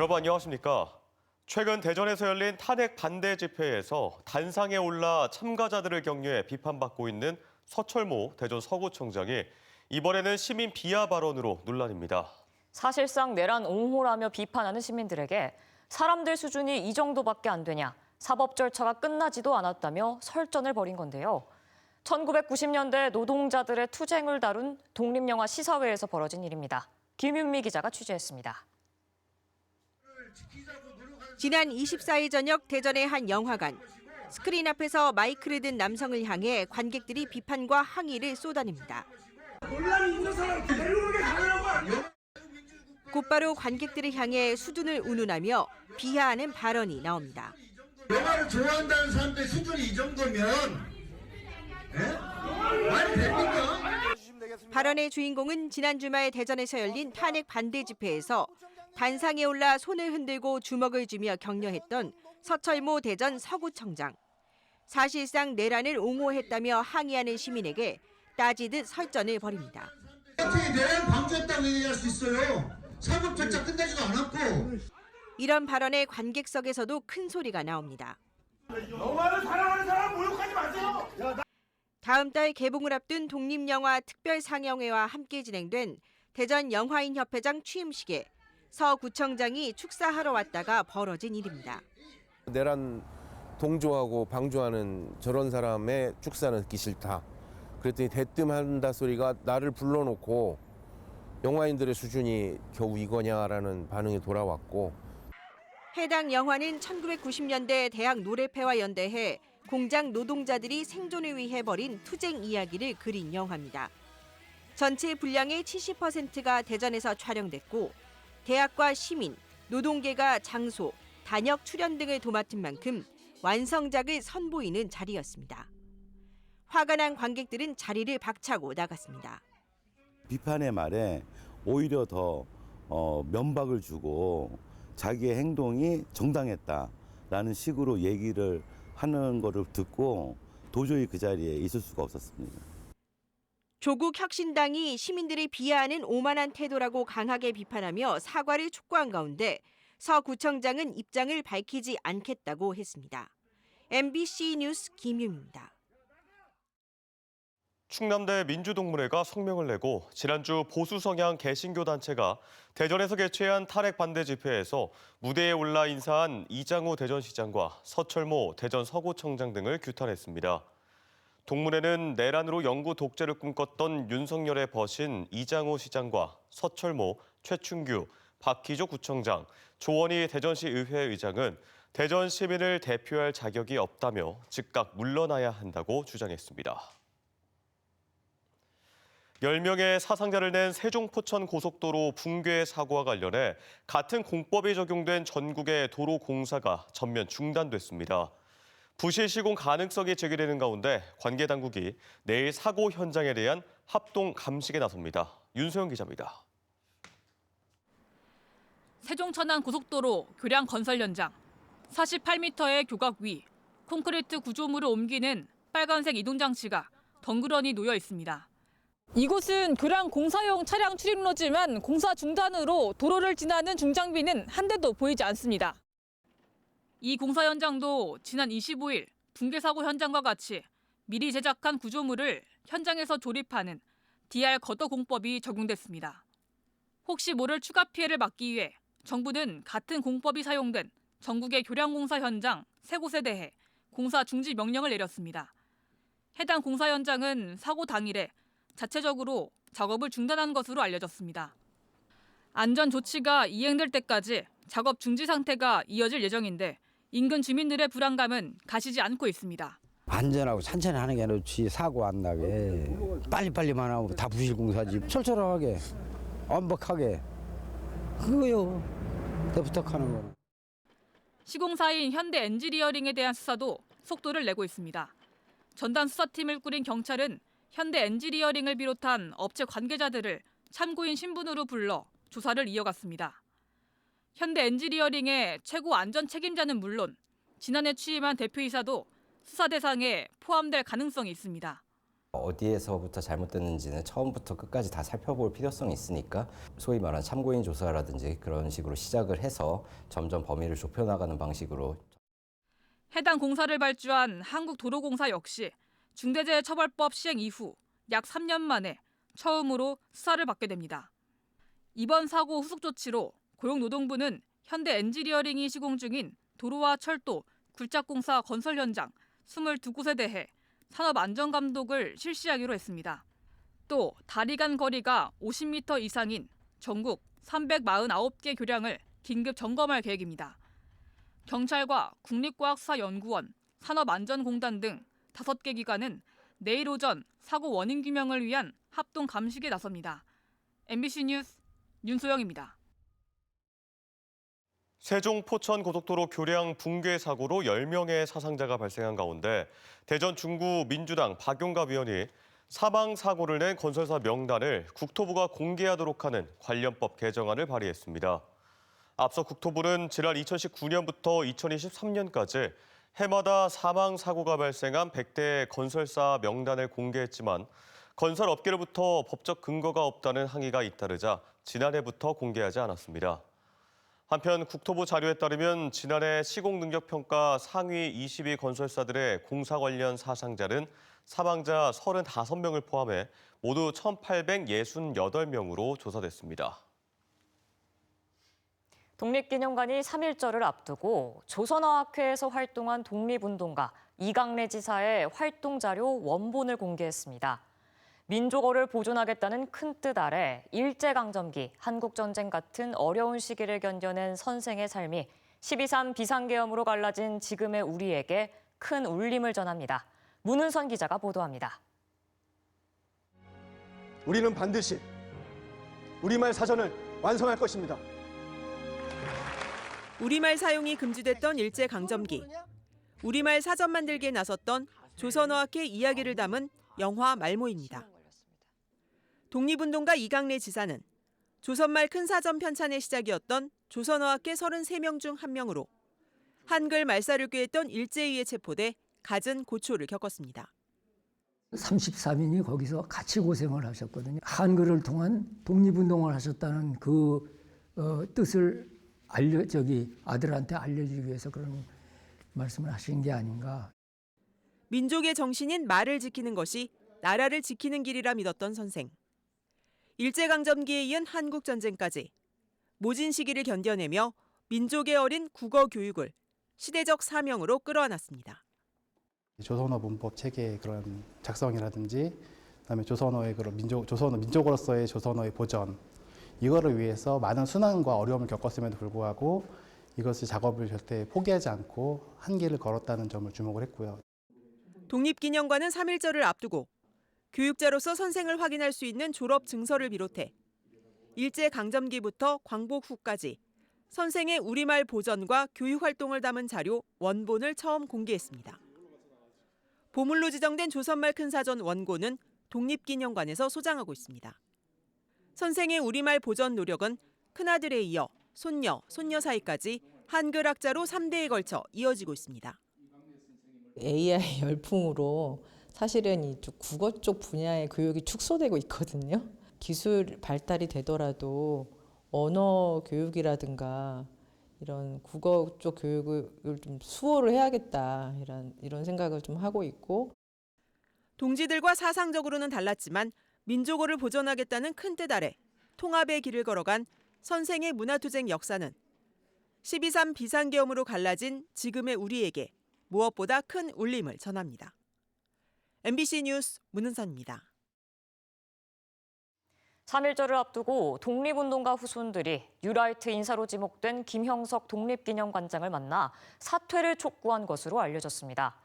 여러분 안녕하십니까? 최근 대전에서 열린 탄핵 반대 집회에서 단상에 올라 참가자들을 격려해 비판받고 있는 서철모 대전 서구청장이 이번에는 시민 비하 발언으로 논란입니다. 사실상 내란 옹호라며 비판하는 시민들에게 사람들 수준이 이 정도밖에 안 되냐, 사법 절차가 끝나지도 않았다며 설전을 벌인 건데요. 1990년대 노동자들의 투쟁을 다룬 독립영화 시사회에서 벌어진 일입니다. 김윤미 기자가 취재했습니다. 지난 24일 저녁 대전의 한 영화관. 스크린 앞에서 마이크를 든 남성을 향해 관객들이 비판과 항의를 쏟아냅니다. 논란이 있는 사람 데려오는 게 당연한 거야. 곧바로 관객들을 향해 수둔을 운운하며 비하하는 발언이 나옵니다. 영화를 좋아한다는 사람들 수준이 이 정도면 말이 됩니까? 발언의 주인공은 지난 주말 대전에서 열린 탄핵 반대 집회에서 단상에 올라 손을 흔들고 주먹을 쥐며 격려했던 서철모 대전 서구청장. 사실상 내란을 옹호했다며 항의하는 시민에게 따지듯 설전을 벌입니다. 어떻게 내란 방조했다고 얘기할 수 있어요? 사법 절차 끝나지도 않았고. 이런 발언에 관객석에서도 큰 소리가 나옵니다. 영화를 사랑하는 사람 모욕하지 마세요. 다음 달 개봉을 앞둔 독립영화 특별상영회와 함께 진행된 대전 영화인협회장 취임식에 서 구청장이 축사하러 왔다가 벌어진 일입니다. 내란 동조하고 방조하는 저런 사람의 축사는 듣기 싫다. 그랬더니 대뜸한다 소리가 나를 불러놓고 영화인들의 수준이 겨우 이거냐라는 반응이 돌아왔고. 해당 영화는 1990년대 대학 노래패와 연대해 공장 노동자들이 생존을 위해 벌인 투쟁 이야기를 그린 영화입니다. 전체 분량의 70%가 대전에서 촬영됐고 대학과 시민, 노동계가 장소, 단역 출연 등을 도맡은 만큼 완성작을 선보이는 자리였습니다. 화가 난 관객들은 자리를 박차고 나갔습니다. 비판의 말에 오히려 더 면박을 주고 자기의 행동이 정당했다라는 식으로 얘기를 하는 거를 듣고 도저히 그 자리에 있을 수가 없었습니다. 조국 혁신당이 시민들을 비하하는 오만한 태도라고 강하게 비판하며 사과를 촉구한 가운데 서 구청장은 입장을 밝히지 않겠다고 했습니다. MBC 뉴스 김윤입니다. 충남대 민주동문회가 성명을 내고 지난주 보수 성향 개신교 단체가 대전에서 개최한 탄핵 반대 집회에서 무대에 올라 인사한 이장우 대전시장과 서철모 대전 서구청장 등을 규탄했습니다. 동문회는 내란으로 영구 독재를 꿈꿨던 윤석열의 벗인 이장우 시장과 서철모, 최춘규, 박희조 구청장, 조원희 대전시 의회 의장은 대전 시민을 대표할 자격이 없다며 즉각 물러나야 한다고 주장했습니다. 10명의 사상자를 낸 세종 포천 고속도로 붕괴 사고와 관련해 같은 공법이 적용된 전국의 도로 공사가 전면 중단됐습니다. 부실 시공 가능성이 제기되는 가운데 관계 당국이 내일 사고 현장에 대한 합동 감식에 나섭니다. 윤소영 기자입니다. 세종 천안 고속도로 교량 건설 현장. 48m의 교각 위 콘크리트 구조물을 옮기는 빨간색 이동 장치가 덩그러니 놓여 있습니다. 이곳은 교량 공사용 차량 출입로지만 공사 중단으로 도로를 지나는 중장비는 한 대도 보이지 않습니다. 이 공사 현장도 지난 25일 붕괴 사고 현장과 같이 미리 제작한 구조물을 현장에서 조립하는 DR 겉도 공법이 적용됐습니다. 혹시 모를 추가 피해를 막기 위해 정부는 같은 공법이 사용된 전국의 교량 공사 현장 3곳에 대해 공사 중지 명령을 내렸습니다. 해당 공사 현장은 사고 당일에 자체적으로 작업을 중단한 것으로 알려졌습니다. 안전 조치가 이행될 때까지 작업 중지 상태가 이어질 예정인데 인근 주민들의 불안감은 가시지 않고 있습니다. 안전하고 천천히 하는 게 좋지 사고 안 나게 빨리빨리만 하고 다 부실 공사지 철저하게 완벽하게 그거요. 내 부탁하는 거는. 시공사인 현대 엔지니어링에 대한 수사도 속도를 내고 있습니다. 전담 수사팀을 꾸린 경찰은 현대 엔지니어링을 비롯한 업체 관계자들을 참고인 신분으로 불러 조사를 이어갔습니다. 현대 엔지니어링의 최고 안전 책임자는 물론 지난해 취임한 대표이사도 수사 대상에 포함될 가능성이 있습니다. 어디에서부터 잘못됐는지는 처음부터 끝까지 다 살펴볼 필요성이 있으니까 소위 말하는 참고인 조사라든지 그런 식으로 시작을 해서 점점 범위를 좁혀나가는 방식으로. 해당 공사를 발주한 한국도로공사 역시 중대재해처벌법 시행 이후 약 3년 만에 처음으로 수사를 받게 됩니다. 이번 사고 후속 조치로 고용노동부는 현대 엔지니어링이 시공 중인 도로와 철도, 굴착공사 건설 현장 22곳에 대해 산업안전감독을 실시하기로 했습니다. 또 다리 간 거리가 50m 이상인 전국 349개 교량을 긴급 점검할 계획입니다. 경찰과 국립과학수사연구원, 산업안전공단 등 5개 기관은 내일 오전 사고 원인 규명을 위한 합동 감식에 나섭니다. MBC 뉴스 윤소영입니다. 세종 포천 고속도로 교량 붕괴 사고로 10명의 사상자가 발생한 가운데 대전 중구 민주당 박용갑 의원이 사망 사고를 낸 건설사 명단을 국토부가 공개하도록 하는 관련법 개정안을 발의했습니다. 앞서 국토부는 지난 2019년부터 2023년까지 해마다 사망 사고가 발생한 100대 건설사 명단을 공개했지만 건설업계로부터 법적 근거가 없다는 항의가 잇따르자 지난해부터 공개하지 않았습니다. 한편 국토부 자료에 따르면 지난해 시공능력평가 상위 20위 건설사들의 공사 관련 사상자는 사망자 35명을 포함해 모두 1,868명으로 조사됐습니다. 독립기념관이 3.1절을 앞두고 조선어학회에서 활동한 독립운동가 이강래 지사의 활동자료 원본을 공개했습니다. 민족어를 보존하겠다는 큰 뜻 아래 일제강점기, 한국전쟁 같은 어려운 시기를 견뎌낸 선생의 삶이 12.3 비상계엄으로 갈라진 지금의 우리에게 큰 울림을 전합니다. 문은선 기자가 보도합니다. 우리는 반드시 우리말 사전을 완성할 것입니다. 우리말 사용이 금지됐던 일제강점기. 우리말 사전 만들기에 나섰던 조선어학회 이야기를 담은 영화 말모입니다. 독립운동가 이강래 지사는 조선말 큰 사전 편찬의 시작이었던 조선어학회 33명 중 한 명으로 한글 말살을 꾀했던 일제위에 체포돼 갖은 고초를 겪었습니다. 33인이 거기서 같이 고생을 하셨거든요. 한글을 통한 독립운동을 하셨다는 그 뜻을 아들한테 알려주기 위해서 그런 말씀을 하신 게 아닌가. 민족의 정신인 말을 지키는 것이 나라를 지키는 길이라 믿었던 선생. 일제강점기에 이은 한국전쟁까지 모진 시기를 견뎌내며 민족의 어린 국어 교육을 시대적 사명으로 끌어안았습니다. 조선어 문법 체계의 그런 작성이라든지, 그다음에 조선어의 그런 민족으로서의 조선어의 보전, 이거를 위해서 많은 순환과 어려움을 겪었음에도 불구하고 이것을 작업을 절대 포기하지 않고 한 길을 걸었다는 점을 주목을 했고요. 독립기념관은 3.1절을 앞두고 교육자로서 선생을 확인할 수 있는 졸업 증서를 비롯해 일제강점기부터 광복 후까지 선생의 우리말 보전과 교육 활동을 담은 자료 원본을 처음 공개했습니다. 보물로 지정된 조선말 큰사전 원고는 독립기념관에서 소장하고 있습니다. 선생의 우리말 보전 노력은 큰아들에 이어 손녀, 손녀 사이까지 한글학자로 3대에 걸쳐 이어지고 있습니다. AI 열풍으로 사실은 이쪽 국어 쪽 분야의 교육이 축소되고 있거든요. 기술 발달이 되더라도 언어 교육이라든가 이런 국어 쪽 교육을 좀 수호를 해야겠다 이런 생각을 좀 하고 있고. 동지들과 사상적으로는 달랐지만 민족어를 보존하겠다는 큰 뜻 아래 통합의 길을 걸어간 선생의 문화투쟁 역사는 12.3 비상계엄으로 갈라진 지금의 우리에게 무엇보다 큰 울림을 전합니다. MBC 뉴스 문은선입니다. 3.1절을 앞두고 독립운동가 후손들이 뉴라이트 인사로 지목된 김형석 독립기념관장을 만나 사퇴를 촉구한 것으로 알려졌습니다.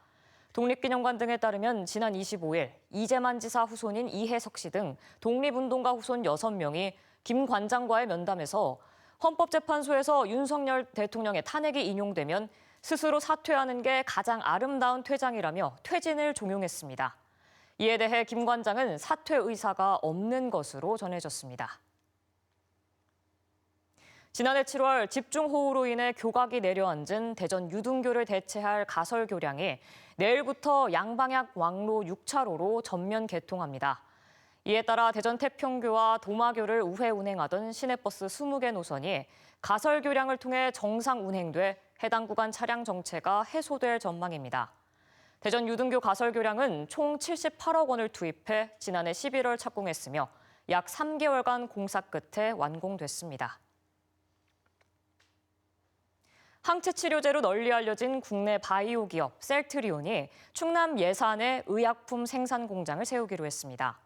독립기념관 등에 따르면 지난 25일 이재만 지사 후손인 이혜석 씨 등 독립운동가 후손 6명이 김 관장과의 면담에서 헌법재판소에서 윤석열 대통령의 탄핵이 인용되면 스스로 사퇴하는 게 가장 아름다운 퇴장이라며 퇴진을 종용했습니다. 이에 대해 김 관장은 사퇴 의사가 없는 것으로 전해졌습니다. 지난해 7월 집중호우로 인해 교각이 내려앉은 대전 유등교를 대체할 가설교량이 내일부터 양방향 왕로 6차로로 전면 개통합니다. 이에 따라 대전 태평교와 도마교를 우회 운행하던 시내버스 20개 노선이 가설교량을 통해 정상 운행돼 해당 구간 차량 정체가 해소될 전망입니다. 대전 유등교 가설교량은 총 78억 원을 투입해 지난해 11월 착공했으며 약 3개월간 공사 끝에 완공됐습니다. 항체 치료제로 널리 알려진 국내 바이오 기업 셀트리온이 충남 예산에 의약품 생산 공장을 세우기로 했습니다.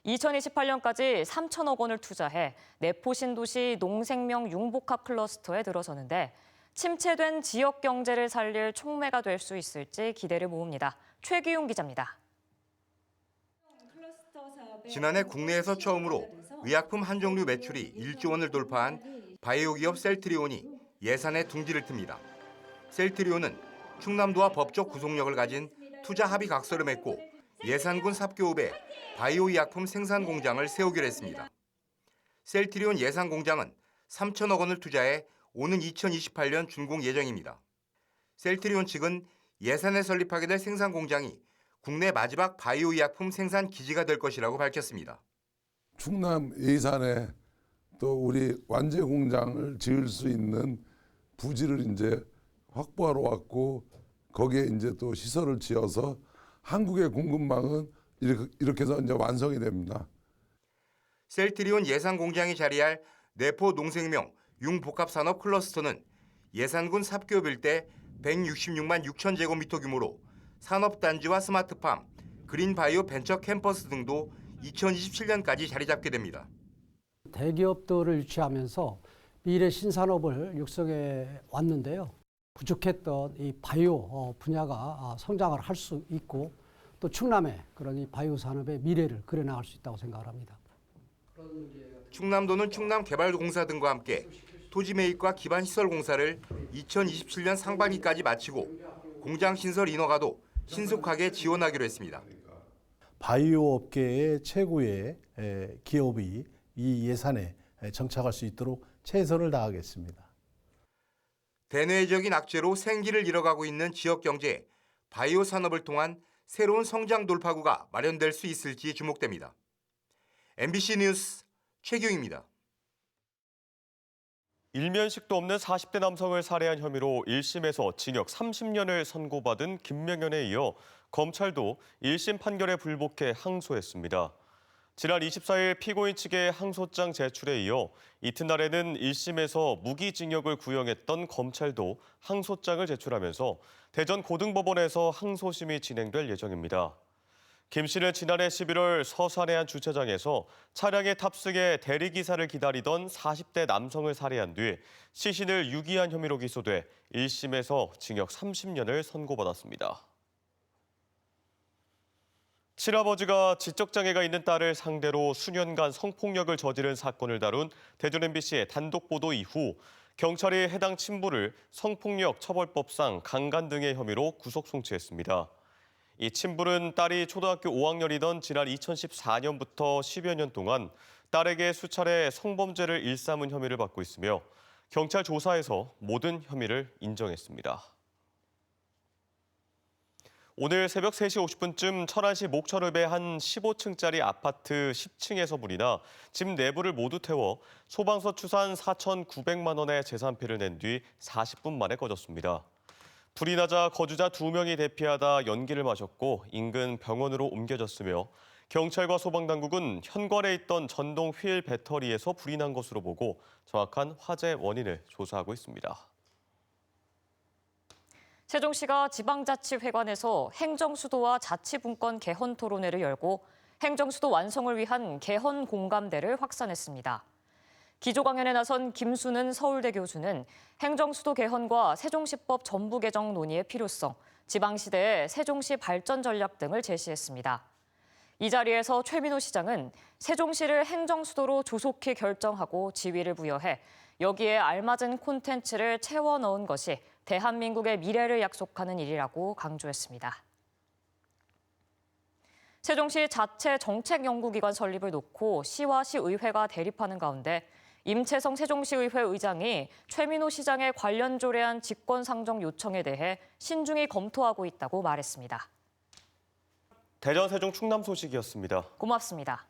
2028년까지 3천억 원을 투자해 내포 신도시 농생명 융복합 클러스터에 들어서는데 침체된 지역 경제를 살릴 촉매가 될 수 있을지 기대를 모읍니다. 최기웅 기자입니다. 지난해 국내에서 처음으로 의약품 한 종류 매출이 1조 원을 돌파한 바이오 기업 셀트리온이 예산에 둥지를 틉니다. 셀트리온은 충남도와 법적 구속력을 가진 투자 합의 각서를 맺고 예산군 삽교읍에 바이오 의약품 생산 공장을 세우기로 했습니다. 셀트리온 예산 공장은 3천억 원을 투자해 오는 2028년 준공 예정입니다. 셀트리온 측은 예산에 설립하게 될 생산 공장이 국내 마지막 바이오 의약품 생산 기지가 될 것이라고 밝혔습니다. 충남 예산에 또 우리 완제 공장을 지을 수 있는 부지를 이제 확보하러 왔고 거기에 이제 또 시설을 지어서 한국의 공급망은 이렇게 해서 이제 완성이 됩니다. 셀트리온 예산 공장이 자리할 내포 농생명 융복합산업 클러스터는 예산군 삽교읍 일대 166만 6천 제곱미터 규모로 산업단지와 스마트팜, 그린바이오 벤처 캠퍼스 등도 2027년까지 자리 잡게 됩니다. 대기업들을 유치하면서 미래 신산업을 육성해 왔는데요. 부족했던 이 바이오 분야가 성장을 할 수 있고 또 충남의 그런 이 바이오 산업의 미래를 그려나갈 수 있다고 생각을 합니다. 충남도는 충남개발공사 등과 함께 토지 매입과 기반시설 공사를 2027년 상반기까지 마치고 공장 신설 인허가도 신속하게 지원하기로 했습니다. 바이오 업계의 최고의 기업이 이 예산에 정착할 수 있도록 최선을 다하겠습니다. 대내적인 악재로 생기를 잃어가고 있는 지역 경제에 바이오 산업을 통한 새로운 성장 돌파구가 마련될 수 있을지 주목됩니다. MBC 뉴스 최기웅입니다. 일면식도 없는 40대 남성을 살해한 혐의로 1심에서 징역 30년을 선고받은 김명현에 이어 검찰도 1심 판결에 불복해 항소했습니다. 지난 24일 피고인 측의 항소장 제출에 이어 이튿날에는 1심에서 무기징역을 구형했던 검찰도 항소장을 제출하면서 대전 고등법원에서 항소심이 진행될 예정입니다. 김 씨는 지난해 11월 서산의 한 주차장에서 차량에 탑승해 대리기사를 기다리던 40대 남성을 살해한 뒤 시신을 유기한 혐의로 기소돼 1심에서 징역 30년을 선고받았습니다. 친아버지가 지적장애가 있는 딸을 상대로 수년간 성폭력을 저지른 사건을 다룬 대전 MBC의 단독 보도 이후 경찰이 해당 친부를 성폭력 처벌법상 강간 등의 혐의로 구속 송치했습니다. 이 친부는 딸이 초등학교 5학년이던 지난 2014년부터 10여 년 동안 딸에게 수차례 성범죄를 일삼은 혐의를 받고 있으며 경찰 조사에서 모든 혐의를 인정했습니다. 오늘 새벽 3시 50분쯤 천안시 목천읍의 한 15층짜리 아파트 10층에서 불이 나 집 내부를 모두 태워 소방서 추산 4,900만 원의 재산 피해를 낸 뒤 40분 만에 꺼졌습니다. 불이 나자 거주자 2명이 대피하다 연기를 마셨고 인근 병원으로 옮겨졌으며 경찰과 소방당국은 현관에 있던 전동 휠 배터리에서 불이 난 것으로 보고 정확한 화재 원인을 조사하고 있습니다. 세종시가 지방자치회관에서 행정수도와 자치분권 개헌 토론회를 열고 행정수도 완성을 위한 개헌 공감대를 확산했습니다. 기조 강연에 나선 김수는 서울대 교수는 행정수도 개헌과 세종시법 전부 개정 논의의 필요성, 지방시대의 세종시 발전 전략 등을 제시했습니다. 이 자리에서 최민호 시장은 세종시를 행정수도로 조속히 결정하고 지위를 부여해 여기에 알맞은 콘텐츠를 채워 넣은 것이 대한민국의 미래를 약속하는 일이라고 강조했습니다. 세종시 자체 정책연구기관 설립을 놓고 시와 시의회가 대립하는 가운데 임채성 세종시의회 의장이 최민호 시장의 관련 조례안 직권 상정 요청에 대해 신중히 검토하고 있다고 말했습니다. 대전, 세종, 충남 소식이었습니다. 고맙습니다.